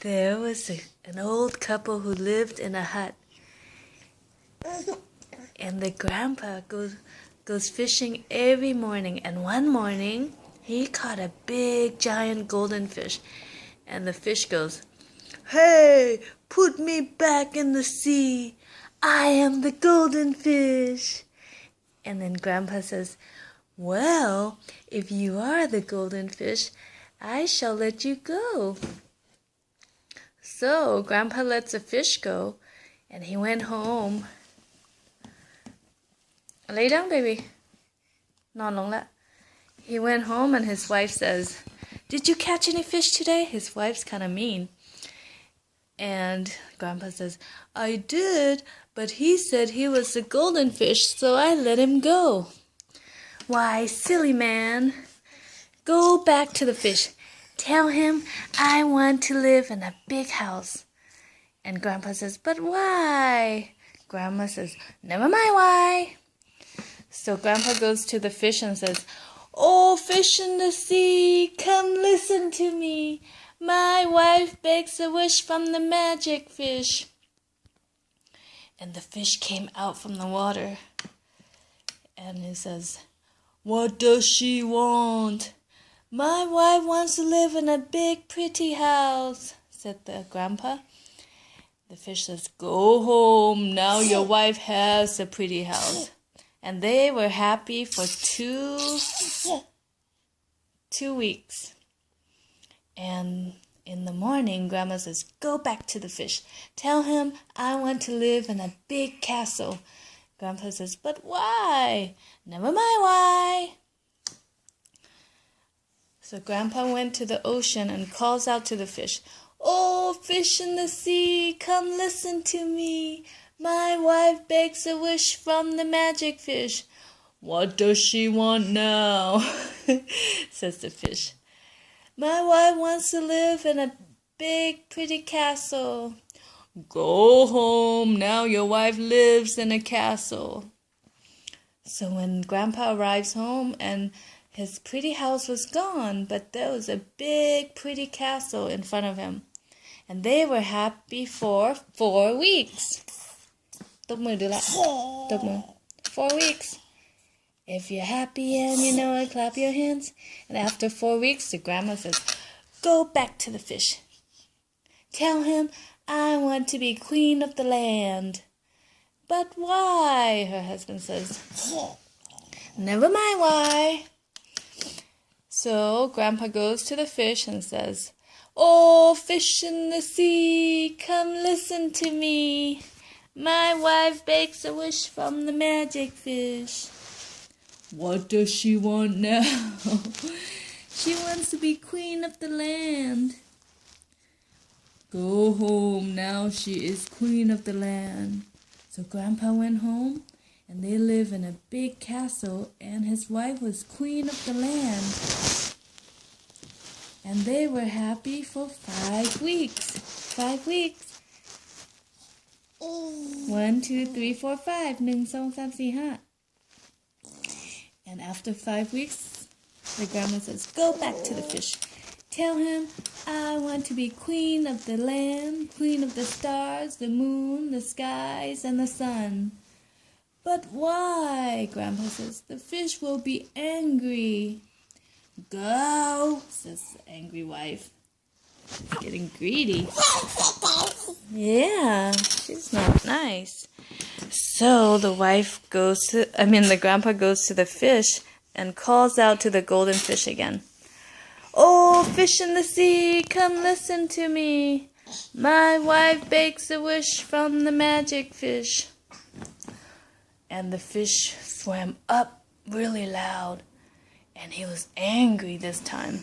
There was an old couple who lived in a hut, and the grandpa goes fishing every morning. And one morning, he caught a big giant golden fish, and the fish goes, "Hey, put me back in the sea. I am the golden fish." And then grandpa says, "Well, if you are the golden fish, I shall let you go." So grandpa lets the fish go, and he went home. Lay down, baby. นอนลงละ. He went home and his wife says, "Did you catch any fish today?" His wife's kind of mean. And grandpa says, "I did, but he said he was the golden fish, so I let him go." "Why, silly man, go back to the fish. Tell him I want to live in a big house." And grandpa says, "But why?" Grandma says, "Never mind why." So grandpa goes to the fish and says, "Oh, fish in the sea, come listen to me. My wife begs a wish from the magic fish." And the fish came out from the water. And he says, "What does she want?" "My wife wants to live in a big, pretty house," said the grandpa. The fish says, "Go home. Now your wife has a pretty house." And they were happy for two weeks. And in the morning, grandma says, "Go back to the fish. Tell him I want to live in a big castle." Grandpa says, "But why?" "Never mind why." So grandpa went to the ocean and calls out to the fish, "Oh, fish in the sea, come listen to me. My wife begs a wish from the magic fish." "What does she want now?" says the fish. "My wife wants to live in a big, pretty castle." "Go home. Now your wife lives in a castle." So when grandpa arrives home, and his pretty house was gone, but there was a big, pretty castle in front of him. And they were happy for 4 weeks. ตบมือดูละ ตบมือ 4 weeks. If you're happy and you know it, clap your hands. And after 4 weeks, the grandma says, "Go back to the fish. Tell him I want to be queen of the land." "But why?" her husband says. "Never mind why." So grandpa goes to the fish and says, "Oh, fish in the sea, come listen to me. My wife begs a wish from the magic fish." "What does she want now?" "She wants to be queen of the land." "Go home. Now she is queen of the land." So grandpa went home, and they live in a big castle, and his wife was queen of the land. And they were happy for 5 weeks. 5 weeks. 1, 2, 3, 4, 5. 1, 2, 3, 4, 5. And after 5 weeks, the grandma says, "Go back to the fish. Tell him I want to be queen of the land, queen of the stars, the moon, the skies, and the sun." "But why?" grandpa says. "The fish will be angry." "Go," says the angry wife. She's getting greedy. Yeah, she's not nice. So the grandpa goes to the fish and calls out to the golden fish again. "Oh, fish in the sea, come listen to me. My wife begs a wish from the magic fish." And the fish swam up really loud, and he was angry this time.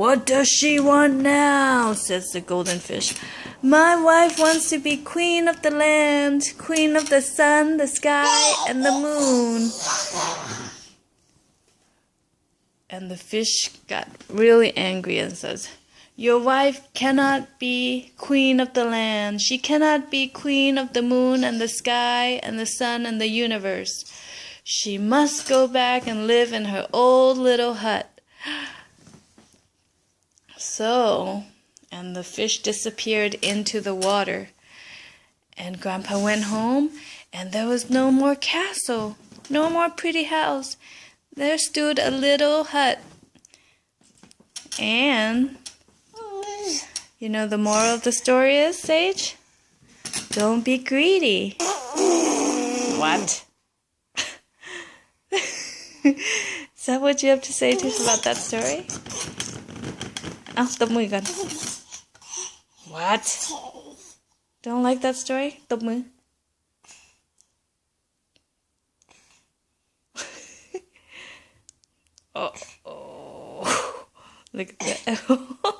"What does she want now?" says the golden fish. "My wife wants to be queen of the land, queen of the sun, the sky, and the moon." And the fish got really angry and says, "Your wife cannot be queen of the land. She cannot be queen of the moon and the sky and the sun and the universe. She must go back and live in her old little hut." So, and the fish disappeared into the water. And Grandpa went home, and there was no more castle, no more pretty house. There stood a little hut. And, you know, the moral of the story is, Sage? Don't be greedy. What? Is that what you have to say to us about that story? Tụp mùi gần. What? Don't like that story? Tụp mùi. Oh. Look at that.